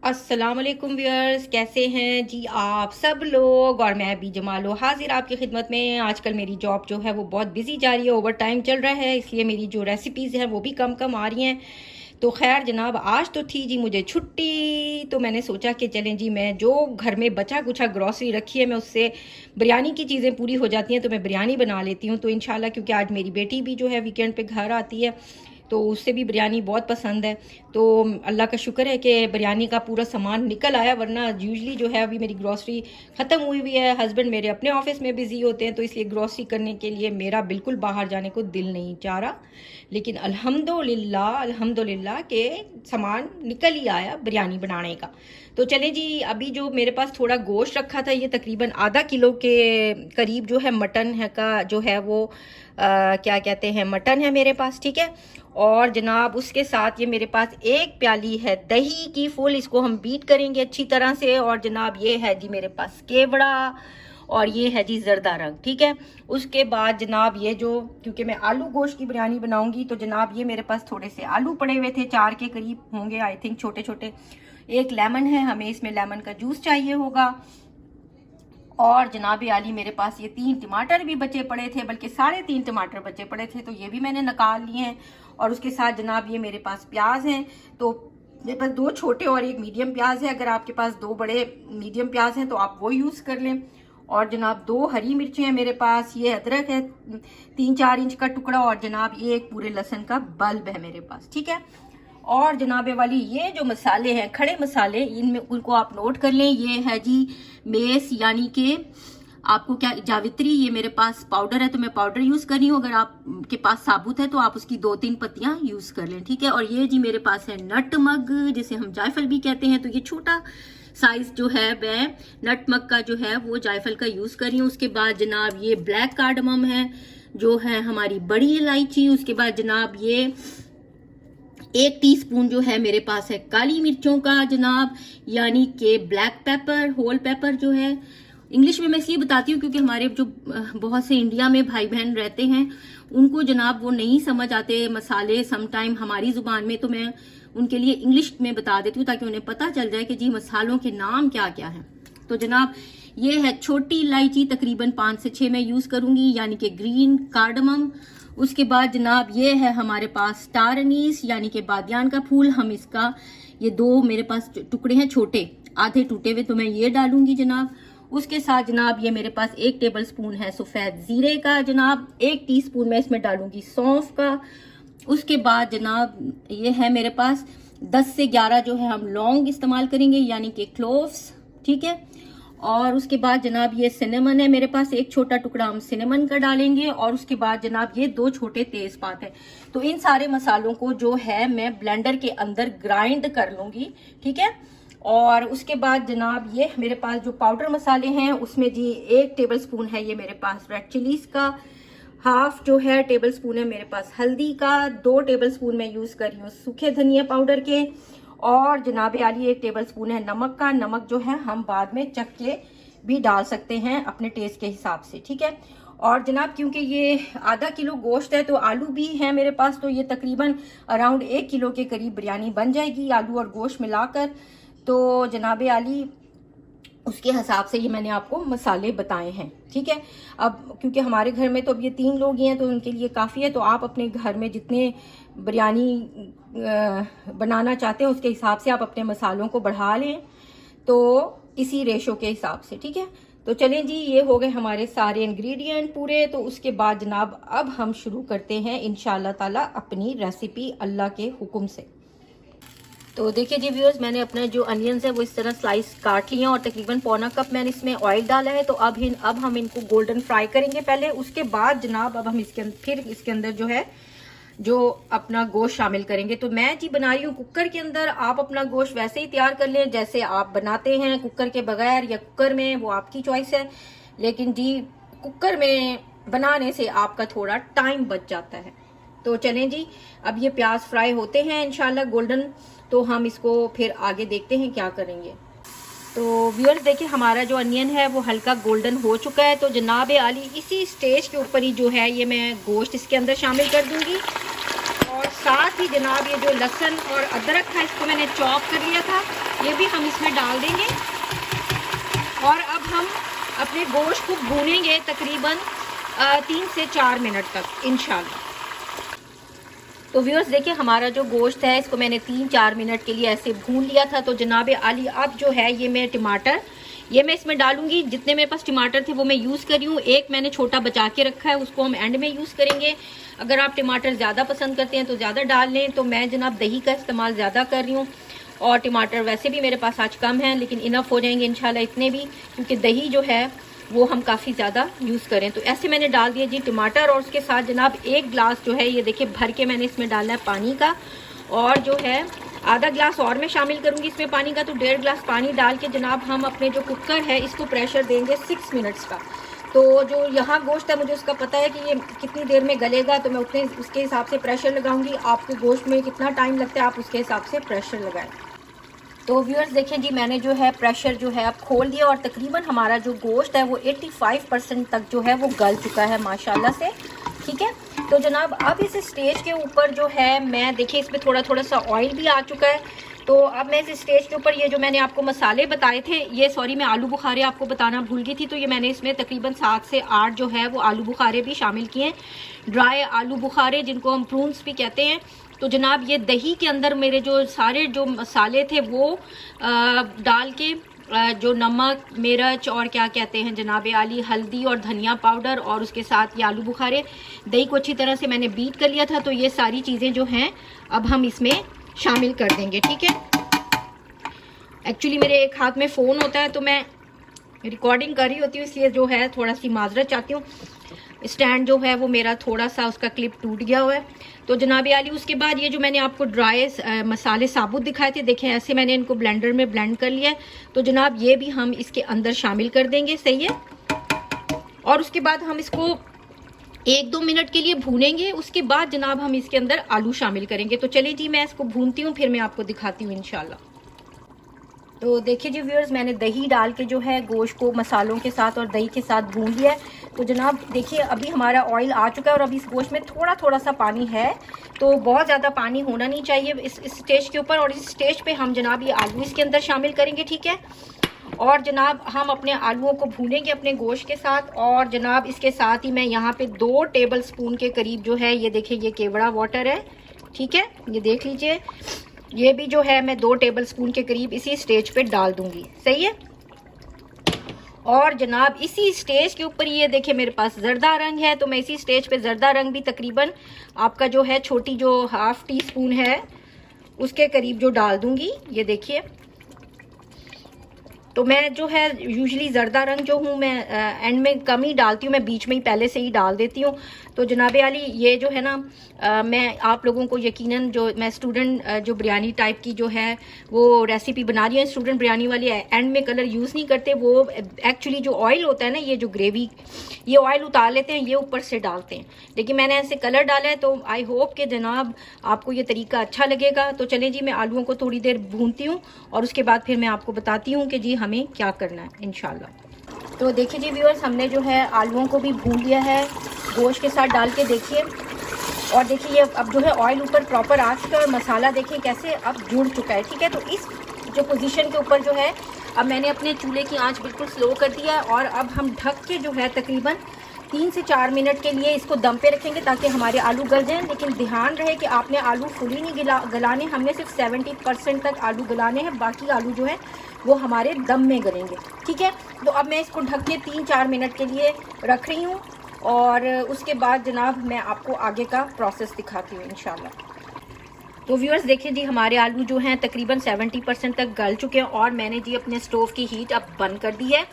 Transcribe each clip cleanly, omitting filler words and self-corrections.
अस्सलाम वालेकुम व्यूअर्स, कैसे हैं जी आप सब लोग। और मैं भी जमालो हाजिर आपकी खिदमत में। आजकल मेरी जॉब जो है वो बहुत बिजी जा रही है, ओवर टाइम चल रहा है, इसलिए मेरी जो रेसिपीज़ हैं वो भी कम कम आ रही हैं। तो खैर जनाब, आज तो थी जी मुझे छुट्टी, तो मैंने सोचा कि चलें जी, मैं जो घर में बचा कुछा ग्रॉसरी रखी है मैं उससे बिरयानी की चीज़ें पूरी हो जाती हैं तो मैं बिरयानी बना लेती हूँ। तो इंशाल्लाह, क्योंकि आज मेरी बेटी भी जो है वीकेंड पे घर आती है तो उससे भी बिरयानी बहुत पसंद है। तो अल्लाह का शुक्र है कि बिरयानी का पूरा सामान निकल आया, वरना यूजली जो है अभी मेरी ग्रॉसरी ख़त्म हुई हुई है। हस्बैंड मेरे अपने ऑफिस में बिज़ी होते हैं, तो इसलिए ग्रॉसरी करने के लिए मेरा बिल्कुल बाहर जाने को दिल नहीं चाह रहा। लेकिन अल्हम्दुलिल्लाह अल्हम्दुलिल्लाह के सामान निकल ही आया बिरयानी बनाने का। तो चले जी, अभी जो मेरे पास थोड़ा गोश्त रखा था, ये तकरीबन आधा किलो के करीब जो है मटन है का जो है वो क्या कहते हैं, मटन है मेरे पास, ठीक है। और जनाब उसके साथ ये मेरे पास एक प्याली है दही की फुल, इसको हम बीट करेंगे अच्छी तरह से। और जनाब ये है जी मेरे पास केवड़ा, और ये है जी जरदा रंग, ठीक है। उसके बाद जनाब ये जो, क्योंकि मैं आलू गोश्त की बिरयानी बनाऊंगी, तो जनाब ये मेरे पास थोड़े से आलू पड़े हुए थे, 4 के करीब होंगे आई थिंक, छोटे छोटे। एक लेमन है, हमें इसमें लेमन का जूस चाहिए होगा। और जनाब आली मेरे पास ये 3 टमाटर भी बचे पड़े थे, बल्कि 3.5 टमाटर बचे पड़े थे, तो ये भी मैंने निकाल लिए हैं। और उसके साथ जनाब ये मेरे पास प्याज हैं, तो मेरे पास 2 छोटे और 1 मीडियम प्याज है। अगर आपके पास 2 बड़े मीडियम प्याज हैं तो आप वो यूज़ कर लें। और जनाब 2 हरी मिर्चें हैं मेरे पास, ये अदरक है 3-4 इंच का टुकड़ा, और जनाब ये एक पूरे लहसुन का बल्ब है मेरे पास, ठीक है। और जनाबे वाली ये जो मसाले हैं, खड़े मसाले, इनमें उनको आप नोट कर लें। ये है जी मेस, यानी कि आपको क्या, जावित्री, ये मेरे पास पाउडर है तो मैं पाउडर यूज कर रही हूँ। अगर आपके पास साबुत है तो आप उसकी 2-3 पत्तियां यूज कर लें, ठीक है। और ये जी मेरे पास है नटमग, जिसे हम जायफल भी कहते हैं, तो ये छोटा साइज जो है मैं नटमग का जो है वो जायफल का यूज कर रही हूँ। उसके बाद जनाब ये ब्लैक कार्डमम है जो है हमारी बड़ी इलायची। उसके बाद जनाब ये 1 टीस्पून जो है मेरे पास है काली मिर्चों का जनाब, यानी कि ब्लैक पेपर, होल पेपर जो है। इंग्लिश में मैं इसलिए बताती हूँ क्योंकि हमारे जो बहुत से इंडिया में भाई बहन रहते हैं उनको जनाब वो नहीं समझ आते मसाले समटाइम हमारी जुबान में, तो मैं उनके लिए इंग्लिश में बता देती हूँ ताकि उन्हें पता चल जाए कि जी मसालों के नाम क्या क्या है। तो जनाब ये है छोटी इलायची, तकरीबन 5 से 6 मैं यूज करूंगी, यानी कि ग्रीन कार्डमम। उसके बाद जनाब ये है हमारे पास स्टार अनीस, यानी कि बादियान का फूल। हम इसका ये 2 मेरे पास टुकड़े हैं छोटे, आधे टूटे हुए, तो मैं ये डालूंगी जनाब। उसके साथ जनाब ये मेरे पास 1 टेबल स्पून है सफेद जीरे का जनाब, 1 टीस्पून मैं इसमें डालूंगी सौंफ का। उसके बाद जनाब ये है मेरे पास 10 से 11 जो है हम लौंग इस्तेमाल करेंगे, यानी कि क्लोव्स, ठीक है। और उसके बाद जनाब ये सिनेमन है मेरे पास, 1 छोटा टुकड़ा हम सिनेमन का डालेंगे। और उसके बाद जनाब ये 2 छोटे तेजपात है। तो इन सारे मसालों को जो है मैं ब्लेंडर के अंदर ग्राइंड कर लूंगी, ठीक है। और उसके बाद जनाब ये मेरे पास जो पाउडर मसाले हैं उसमें जी 1 टेबल स्पून है ये मेरे पास रेड चिलीज का, हाफ जो है टेबल स्पून है मेरे पास हल्दी का, 2 टेबल स्पून मैं यूज कर रही हूँ सूखे धनिया पाउडर के। और जनाब आली 1 टेबल स्पून है नमक का। नमक जो है हम बाद में चख के भी डाल सकते हैं अपने टेस्ट के हिसाब से, ठीक है। और जनाब क्योंकि ये आधा किलो गोश्त है तो आलू भी है मेरे पास, तो ये तकरीबन अराउंड 1 किलो के करीब बिरयानी बन जाएगी आलू और गोश्त मिलाकर। तो जनाब आली उसके हिसाब से ये मैंने आपको मसाले बताए हैं, ठीक है। अब क्योंकि हमारे घर में तो अब ये 3 लोग ही हैं तो उनके लिए काफ़ी है, तो आप अपने घर में जितने बिरयानी बनाना चाहते हैं उसके हिसाब से आप अपने मसालों को बढ़ा लें, तो इसी रेशो के हिसाब से, ठीक है। तो चलें जी, ये हो गए हमारे सारे इंग्रेडिएंट पूरे। तो उसके बाद जनाब अब हम शुरू करते हैं इंशाल्लाह ताला अपनी रेसिपी अल्लाह के हुक्म से। तो देखिए जी व्यूअर्स, मैंने अपने जो अनियंस है वो इस तरह स्लाइस काट लिए हैं और तकरीबन पौना कप मैंने इसमें ऑयल डाला है। तो अब हम इनको गोल्डन फ्राई करेंगे पहले। उसके बाद जनाब अब हम इसके अंदर जो है जो अपना गोश्त शामिल करेंगे। तो मैं जी बना रही हूँ कुकर के अंदर, आप अपना गोश्त वैसे ही तैयार कर लें जैसे आप बनाते हैं, कुकर के बगैर या कुकर में, वो आपकी चॉइस है। लेकिन जी कुकर में बनाने से आपका थोड़ा टाइम बच जाता है। तो चलें जी, अब ये प्याज फ्राई होते हैं इंशाल्लाह गोल्डन, तो हम इसको फिर आगे देखते हैं क्या करेंगे। तो व्यूअर्स देखिए हमारा जो अनियन है वो हल्का गोल्डन हो चुका है। तो जनाब आली इसी स्टेज के ऊपर ही जो है ये मैं गोश्त इसके अंदर शामिल कर दूंगी। और साथ ही जनाब ये जो लहसुन और अदरक था इसको मैंने चॉप कर लिया था, ये भी हम इसमें डाल देंगे और अब हम अपने गोश्त को भूनेंगे तकरीबन 3 से 4 मिनट तक इंशाल्लाह। तो व्यूअर्स देखिए हमारा जो गोश्त है इसको मैंने 3-4 मिनट के लिए ऐसे भून लिया था। तो जनाब आली अब जो है ये मैं टमाटर ये मैं इसमें डालूंगी। जितने मेरे पास टमाटर थे वो मैं यूज़ कर रही हूँ। एक मैंने छोटा बचा के रखा है, उसको हम एंड में यूज़ करेंगे। अगर आप टमाटर ज़्यादा पसंद करते हैं तो ज़्यादा डाल लें। तो मैं जनाब दही का इस्तेमाल ज़्यादा कर रही हूँ और टमाटर वैसे भी मेरे पास आज कम हैं, लेकिन इनफ हो जाएंगे इंशाल्लाह इतने भी, क्योंकि दही जो है वो हम काफ़ी ज़्यादा यूज़ करें। तो ऐसे मैंने डाल दिया जी टमाटर और उसके साथ जनाब 1 गिलास जो है ये देखिए भर के मैंने इसमें डालना है पानी का। और जो है आधा गिलास और मैं शामिल करूंगी इसमें पानी का। तो 1.5 गिलास पानी डाल के जनाब हम अपने जो कुकर है इसको प्रेशर देंगे 6 मिनट्स का। तो जो यहाँ गोश्त है मुझे उसका पता है कि ये कितनी देर में गलेगा, तो मैं उतने उसके हिसाब से प्रेशर लगाऊंगी। आपको गोश्त में कितना टाइम लगता है आप उसके हिसाब से प्रेशर लगाएं। तो व्यूअर्स देखें जी मैंने जो है प्रेशर जो है अब खोल दिया और तकरीबन हमारा जो गोश्त है वो 85% तक जो है वो गल चुका है माशाल्लाह से। ठीक है, तो जनाब अब इस स्टेज के ऊपर जो है मैं देखिए इसमें थोड़ा थोड़ा सा ऑयल भी आ चुका है। तो अब मैं इस स्टेज के ऊपर ये जो मैंने आपको मसाले बताए थे, ये सॉरी मैं आलू बुखारे आपको बताना भूल गई थी। तो ये मैंने इसमें तकरीबन 7 से 8 जो है वो आलू बुखारे भी शामिल किए हैं, ड्राई आलू बुखारे जिनको हम प्रून्स भी कहते हैं। तो जनाब ये दही के अंदर मेरे जो सारे जो मसाले थे वो डाल के जो नमक मिर्च और क्या कहते हैं जनाब आली हल्दी और धनिया पाउडर और उसके साथ ये आलू बुखारे दही को अच्छी तरह से मैंने बीट कर लिया था। तो ये सारी चीज़ें जो हैं अब हम इसमें शामिल कर देंगे। ठीक है, एक्चुअली मेरे एक हाथ में फ़ोन होता है तो मैं रिकॉर्डिंग कर रही होती हूँ, इसलिए जो है थोड़ा सी माजरत चाहती हूँ। स्टैंड जो है वो मेरा थोड़ा सा उसका क्लिप टूट गया हुआ है। तो जनाब आली उसके बाद ये जो मैंने आपको ड्राई मसाले साबुत दिखाए थे, देखें ऐसे मैंने इनको ब्लेंडर में ब्लेंड कर लिया है। तो जनाब ये भी हम इसके अंदर शामिल कर देंगे, सही है। और उसके बाद हम इसको 1-2 मिनट के लिए भूनेंगे। उसके बाद जनाब हम इसके अंदर आलू शामिल करेंगे। तो चलिए जी मैं इसको भूनती हूँ, फिर मैं आपको दिखाती हूँ इंशाल्लाह। तो देखिए जी व्यूअर्स मैंने दही डाल के जो है गोश्त को मसालों के साथ और दही के साथ भून लिया है। तो जनाब देखिए अभी हमारा ऑयल आ चुका है और अभी इस गोश्त में थोड़ा थोड़ा सा पानी है, तो बहुत ज़्यादा पानी होना नहीं चाहिए इस स्टेज के ऊपर। और इस स्टेज पे हम जनाब ये आलू इसके अंदर शामिल करेंगे। ठीक है, और जनाब हम अपने आलूओं को भूनेंगे अपने गोश्त के साथ। और जनाब इसके साथ ही मैं यहाँ पे 2 टेबल स्पून के करीब जो है ये देखिए ये केवड़ा वाटर है। ठीक है, ये देख लीजिए, ये भी जो है मैं 2 टेबल स्पून के करीब इसी स्टेज पे डाल दूंगी, सही है। और जनाब इसी स्टेज के ऊपर ये देखिए मेरे पास जर्दा रंग है, तो मैं इसी स्टेज पे जर्दा रंग भी तकरीबन आपका जो है छोटी जो ½ टीस्पून है उसके करीब जो डाल दूंगी। ये देखिए, तो मैं जो है यूजुअली जर्दा रंग जो हूँ मैं एंड में कम ही डालती हूँ, मैं बीच में ही पहले से ही डाल देती हूँ। तो जनाब आली ये जो है ना मैं आप लोगों को यकीनन जो मैं स्टूडेंट जो बिरयानी टाइप की जो है वो रेसिपी बना रही हूँ, स्टूडेंट बिरयानी वाली एंड में कलर यूज़ नहीं करते। वो एक्चुअली जो ऑयल होता है ना, ये जो ग्रेवी ये ऑयल उतार लेते हैं, ये ऊपर से डालते हैं, लेकिन मैंने ऐसे कलर डाला है। तो आई होप कि जनाब आपको ये तरीका अच्छा लगेगा। तो चले जी मैं आलूओं को थोड़ी देर भूनती हूँ और उसके बाद फिर मैं आपको बताती हूँ कि जी हमें क्या करना है इंशाल्लाह। तो देखिए जी व्यूअर्स हमने जो है आलूओं को भी भून लिया है गोश्त के साथ डाल के, देखिए। और देखिए ये अब जो है ऑयल ऊपर प्रॉपर आ चुका है और मसाला देखिए कैसे अब जुड़ चुका है। ठीक है, तो इस जो पोजीशन के ऊपर जो है अब मैंने अपने चूल्हे की आंच बिल्कुल स्लो कर दिया और अब हम ढक के जो है तकरीबन 3 से 4 मिनट के लिए इसको दम पे रखेंगे ताकि हमारे आलू गल जाएं। लेकिन ध्यान रहे कि आपने आलू फुली नहीं गलाने, हमने सिर्फ 70% तक आलू गलाने हैं, बाकी आलू जो है वो हमारे दम में गलेंगे। ठीक है, तो अब मैं इसको ढक के 3-4 मिनट के लिए रख रही हूँ और उसके बाद जनाब मैं आपको आगे का प्रोसेस दिखाती हूँ इंशाल्लाह। तो व्यूअर्स देखिए जी हमारे आलू जो हैं तकरीबन 70% तक गल चुके हैं और मैंने जी अपने स्टोव की हीट अब बंद कर दी है।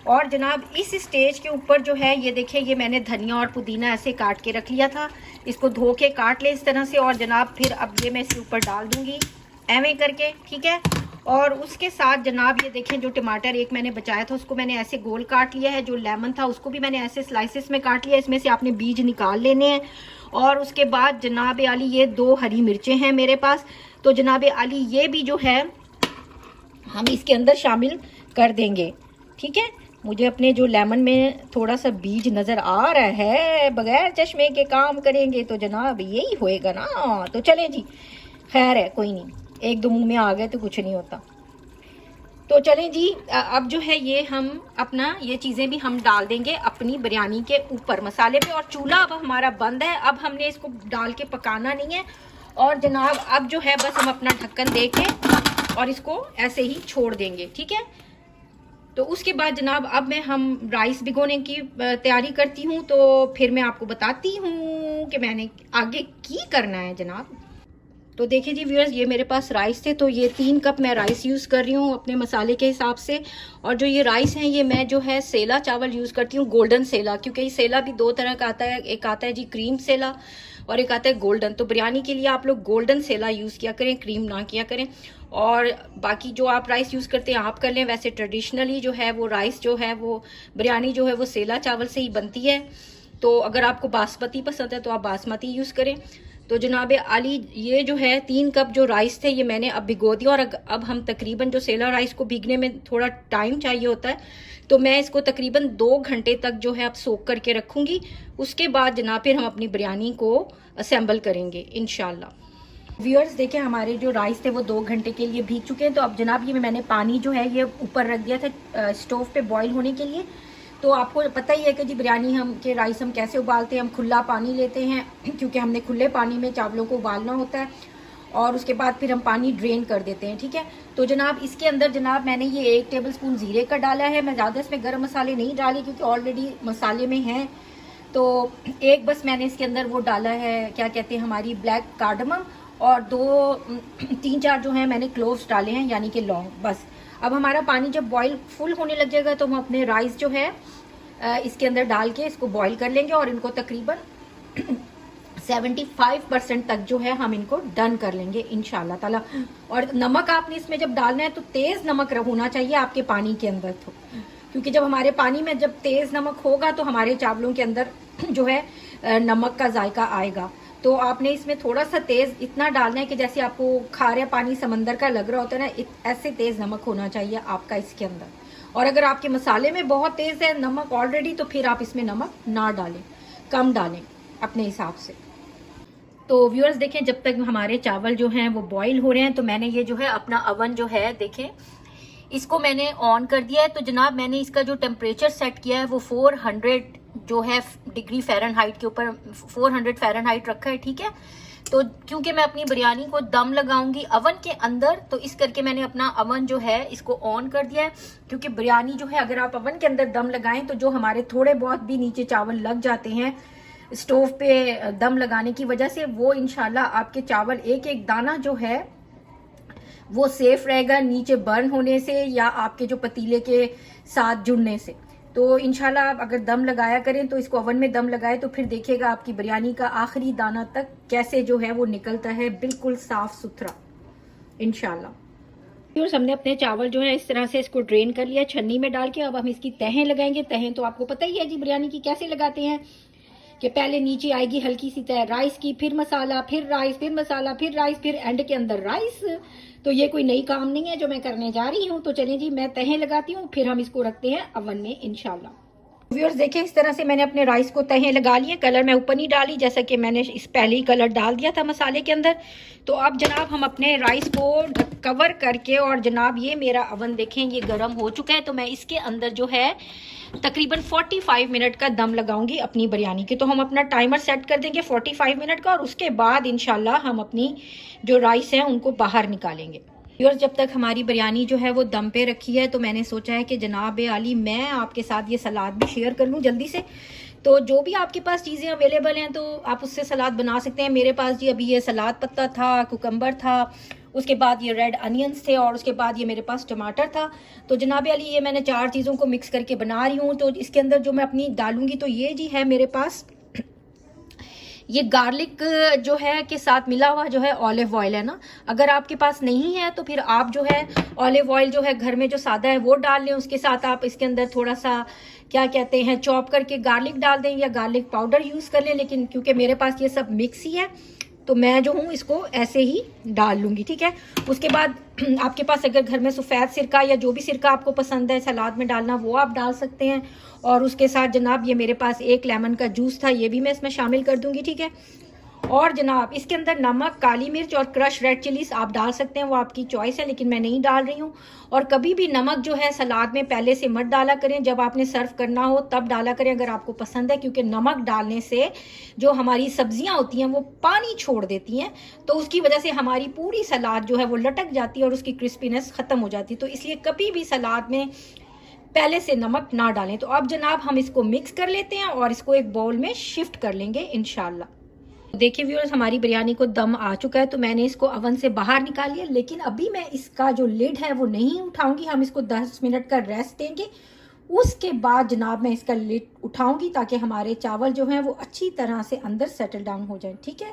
और जनाब इस स्टेज के ऊपर जो है ये देखिए ये मैंने धनिया और पुदीना ऐसे काट के रख लिया था, इसको धो के काट ले इस तरह से। और जनाब फिर अब ये मैं इसके ऊपर डाल दूंगी एवं करके। ठीक है, और उसके साथ जनाब ये देखें जो टमाटर एक मैंने बचाया था उसको मैंने ऐसे गोल काट लिया है, जो लेमन था उसको भी मैंने ऐसे स्लाइसेस में काट लिया, इसमें से आपने बीज निकाल लेने हैं। और उसके बाद जनाब आली ये 2 हरी मिर्चें हैं मेरे पास, तो जनाब आली ये भी जो है हम इसके अंदर शामिल कर देंगे। ठीक है, मुझे अपने जो लेमन में थोड़ा सा बीज नज़र आ रहा है, बगैर चश्मे के काम करेंगे तो जनाब यही होएगा ना। तो चले जी, खैर है कोई नहीं, 1-2 मुंह में आ गए तो कुछ नहीं होता। तो चलें जी, अब जो है ये हम अपना ये चीज़ें भी हम डाल देंगे अपनी बिरयानी के ऊपर मसाले पे। और चूल्हा अब हमारा बंद है, अब हमने इसको डाल के पकाना नहीं है। और जनाब अब जो है बस हम अपना ढक्कन दे के और इसको ऐसे ही छोड़ देंगे, ठीक है। तो उसके बाद जनाब अब हम राइस भिगोने की तैयारी करती हूँ, तो फिर मैं आपको बताती हूँ कि मैंने आगे की करना है जनाब। तो देखिए जी व्यूअर्स, ये मेरे पास राइस थे, तो ये 3 कप मैं राइस यूज़ कर रही हूँ अपने मसाले के हिसाब से। और जो ये राइस हैं ये मैं जो है सेला चावल यूज़ करती हूँ, गोल्डन सेला, क्योंकि ये सेला भी 2 तरह का आता है। एक आता है जी क्रीम सेला और एक आता है गोल्डन। तो बिरयानी के लिए आप लोग गोल्डन सेला यूज़ किया करें, क्रीम ना किया करें। और बाकी जो आप राइस यूज़ करते हैं आप कर लें। वैसे ट्रेडिशनली जो है वो राइस जो है वो बिरयानी जो है वो सेला चावल से ही बनती है। तो अगर आपको बासमती पसंद है तो आप बासमती यूज़ करें। तो जनाब आली, ये जो है 3 कप जो राइस थे ये मैंने अब भिगो दिया। और अब हम तकरीबन जो सेला राइस को भीगने में थोड़ा टाइम चाहिए होता है, तो मैं इसको तकरीबन 2 घंटे तक जो है अब सोक करके रखूंगी। उसके बाद जनाब फिर हम अपनी बिरयानी को असेंबल करेंगे इंशाल्लाह। व्यूअर्स देखें, हमारे जो राइस थे वो 2 घंटे के लिए भीग चुके हैं। तो अब जनाब ये मैंने पानी जो है ये ऊपर रख दिया था स्टोव पे बॉईल होने के लिए। तो आपको पता ही है कि जी बिरयानी हम के राइस हम कैसे उबालते हैं। हम खुला पानी लेते हैं क्योंकि हमने खुले पानी में चावलों को उबालना होता है, और उसके बाद फिर हम पानी ड्रेन कर देते हैं, ठीक है। तो जनाब इसके अंदर जनाब मैंने ये 1 टेबलस्पून ज़ीरे का डाला है। मैं ज़्यादा इसमें गर्म मसाले नहीं डाली क्योंकि ऑलरेडी मसाले में हैं। तो एक बस मैंने इसके अंदर वो डाला है, क्या कहते हैं, हमारी ब्लैक कार्डमम। और 3-4 जो है मैंने क्लोव्स डाले हैं, यानी कि लौंग, बस। अब हमारा पानी जब बॉईल फुल होने लग जाएगा तो हम अपने राइस जो है इसके अंदर डाल के इसको बॉईल कर लेंगे और इनको तकरीबन 75% तक जो है हम इनको डन कर लेंगे इंशाल्लाह ताला। और नमक आपने इसमें जब डालना है तो तेज नमक होना चाहिए आपके पानी के अंदर, तो क्योंकि जब हमारे पानी में जब तेज नमक होगा तो हमारे चावलों के अंदर जो है नमक का जायका आएगा। तो आपने इसमें थोड़ा सा तेज इतना डालना है कि जैसे आपको खारा पानी समंदर का लग रहा होता है ना, ऐसे तेज नमक होना चाहिए आपका इसके अंदर। और अगर आपके मसाले में बहुत तेज है नमक ऑलरेडी, तो फिर आप इसमें नमक ना डालें, कम डालें अपने हिसाब से। तो व्यूअर्स देखें, जब तक हमारे चावल जो हैं वो बॉईल हो रहे हैं, तो मैंने ये जो है अपना अवन जो है देखें इसको मैंने ऑन कर दिया है। तो जनाब मैंने इसका जो टेम्परेचर सेट किया है वो 400 जो है डिग्री फ़ारेनहाइट के ऊपर 400 फ़ारेनहाइट रखा है, ठीक है। तो क्योंकि मैं अपनी बिरयानी को दम लगाऊंगी अवन के अंदर, तो इस करके मैंने अपना अवन जो है इसको ऑन कर दिया है। क्योंकि बिरयानी जो है अगर आप अवन के अंदर दम लगाएं तो जो हमारे थोड़े बहुत भी नीचे चावल लग जाते हैं स्टोव पे दम लगाने की वजह से, वो इंशाल्लाह आपके चावल एक एक दाना जो है वो सेफ रहेगा नीचे बर्न होने से या आपके जो पतीले के साथ जुड़ने से। तो इंशाल्लाह आप अगर दम लगाया करें तो इसको ओवन में दम लगाए तो फिर देखिएगा आपकी बिरयानी का आखिरी दाना तक कैसे जो है वो निकलता है, बिल्कुल साफ सुथरा इंशाल्लाह। और हमने अपने चावल जो है इस तरह से इसको ड्रेन कर लिया छन्नी में डाल के। अब हम इसकी तहें लगाएंगे। तहें तो आपको पता ही है जी बिरयानी की कैसे लगाते हैं, कि पहले नीचे आएगी हल्की सी तह राइस की, फिर मसाला, फिर राइस, फिर मसाला, फिर राइस, फिर एंड के अंदर राइस। तो ये कोई नई काम नहीं है जो मैं करने जा रही हूँ। तो चलिए जी मैं तहें लगाती हूँ, फिर हम इसको रखते हैं अवन में इंशाल्लाह। व्यूअर्स देखें, इस तरह से मैंने अपने राइस को तहें लगा लिए। कलर मैं ऊपर नहीं डाली, जैसा कि मैंने इस पहले ही कलर डाल दिया था मसाले के अंदर। तो अब जनाब हम अपने राइस को कवर करके, और जनाब ये मेरा अवन देखें ये गर्म हो चुका है, तो मैं इसके अंदर जो है तकरीबन 45 मिनट का दम लगाऊंगी अपनी बिरयानी के। तो हम अपना टाइमर सेट कर देंगे 45 मिनट का, और उसके बाद इंशाल्लाह हम अपनी जो राइस है उनको बाहर निकालेंगे। और जब तक हमारी बिरयानी जो है वो दम पे रखी है, तो मैंने सोचा है कि जनाब आली मैं आपके साथ ये सलाद भी शेयर कर लूँ जल्दी से। तो जो भी आपके पास चीज़ें अवेलेबल हैं तो आप उससे सलाद बना सकते हैं। मेरे पास जी अभी ये सलाद पत्ता था, कुकम्बर था, उसके बाद ये रेड अनियंस थे, और उसके बाद ये मेरे पास टमाटर था। तो जनाब अली ये मैंने 4 चीज़ों को मिक्स करके बना रही हूँ। तो इसके अंदर जो मैं अपनी डालूंगी, तो ये जी है मेरे पास ये गार्लिक जो है के साथ मिला हुआ जो है ऑलिव ऑयल है ना। अगर आपके पास नहीं है तो फिर आप जो है ऑलिव ऑयल जो है घर में जो सादा है वो डाल लें। उसके साथ आप इसके अंदर थोड़ा सा क्या कहते हैं चॉप करके गार्लिक डाल दें या गार्लिक पाउडर यूज़ कर लें। लेकिन क्योंकि मेरे पास ये सब मिक्स ही है तो मैं जो हूँ इसको ऐसे ही डाल लूँगी, ठीक है। उसके बाद आपके पास अगर घर में सफ़ेद सिरका या जो भी सिरका आपको पसंद है सलाद में डालना वो आप डाल सकते हैं। और उसके साथ जनाब ये मेरे पास 1 लेमन का जूस था, ये भी मैं इसमें शामिल कर दूँगी, ठीक है। और जनाब इसके अंदर नमक, काली मिर्च और क्रश रेड चिलीज आप डाल सकते हैं, वो आपकी चॉइस है, लेकिन मैं नहीं डाल रही हूँ। और कभी भी नमक जो है सलाद में पहले से मत डाला करें, जब आपने सर्व करना हो तब डाला करें अगर आपको पसंद है, क्योंकि नमक डालने से जो हमारी सब्जियां होती हैं वो पानी छोड़ देती हैं, तो उसकी वजह से हमारी पूरी सलाद जो है वो लटक जाती है और उसकी क्रिस्पीनेस ख़त्म हो जाती है। तो इसलिए कभी भी सलाद में पहले से नमक ना डालें। तो अब जनाब हम इसको मिक्स कर लेते हैं और इसको एक बाउल में शिफ्ट कर लेंगे इंशाल्लाह। देखिए व्यूअर्स, हमारी बिरयानी को दम आ चुका है, तो मैंने इसको ओवन से बाहर निकाल लिया, लेकिन अभी मैं इसका जो लिड है वो नहीं उठाऊंगी, हम इसको 10 मिनट का रेस्ट देंगे। उसके बाद जनाब मैं इसका लिड उठाऊंगी ताकि हमारे चावल जो हैं वो अच्छी तरह से अंदर सेटल डाउन हो जाए, ठीक है।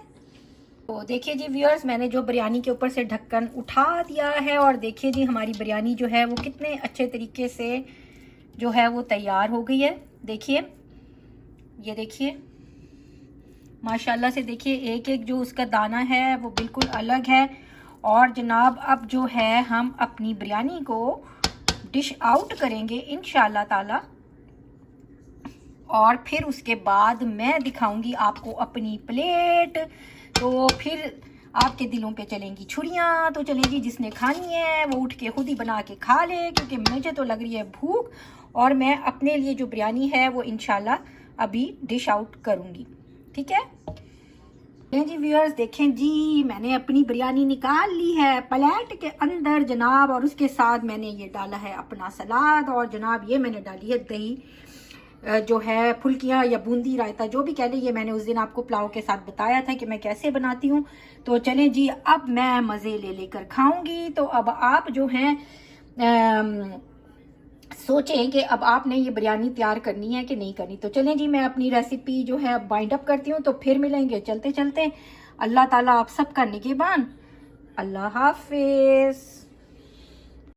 तो देखिए जी व्यूअर्स, मैंने जो बिरयानी के ऊपर से ढक्कन उठा दिया है और देखिए जी हमारी बिरयानी जो है वो कितने अच्छे तरीके से जो है वो तैयार हो गई है। देखिए, ये देखिए माशाल्लाह से, देखिए एक एक जो उसका दाना है वो बिल्कुल अलग है। और जनाब अब जो है हम अपनी बिरयानी को डिश आउट करेंगे इंशाल्लाह ताला, और फिर उसके बाद मैं दिखाऊंगी आपको अपनी प्लेट। तो फिर आपके दिलों पे चलेंगी छुरियां, तो चले जी, जिसने खानी है वो उठ के खुद ही बना के खा ले, क्योंकि मुझे तो लग रही है भूख, और मैं अपने लिए जो बिरयानी है वो इंशाल्लाह अभी डिश आउट करूंगी, ठीक है जी व्यूअर्स। देखें जी, मैंने अपनी बिरयानी निकाल ली है प्लेट के अंदर जनाब, और उसके साथ मैंने ये डाला है अपना सलाद, और जनाब ये मैंने डाली है दही जो है, फुल्कियाँ या बूंदी रायता जो भी कह लें, ये मैंने उस दिन आपको पुलाव के साथ बताया था कि मैं कैसे बनाती हूँ। तो चलें जी, अब मैं मज़े ले लेकर खाऊंगी। तो अब आप जो हैं सोचें कि अब आपने ये बिरयानी तैयार करनी है कि नहीं करनी। तो चलें जी, मैं अपनी रेसिपी जो है बाइंड अप करती हूँ, तो फिर मिलेंगे चलते चलते। अल्लाह ताला आप सबका निगहबान। अल्लाह हाफिज।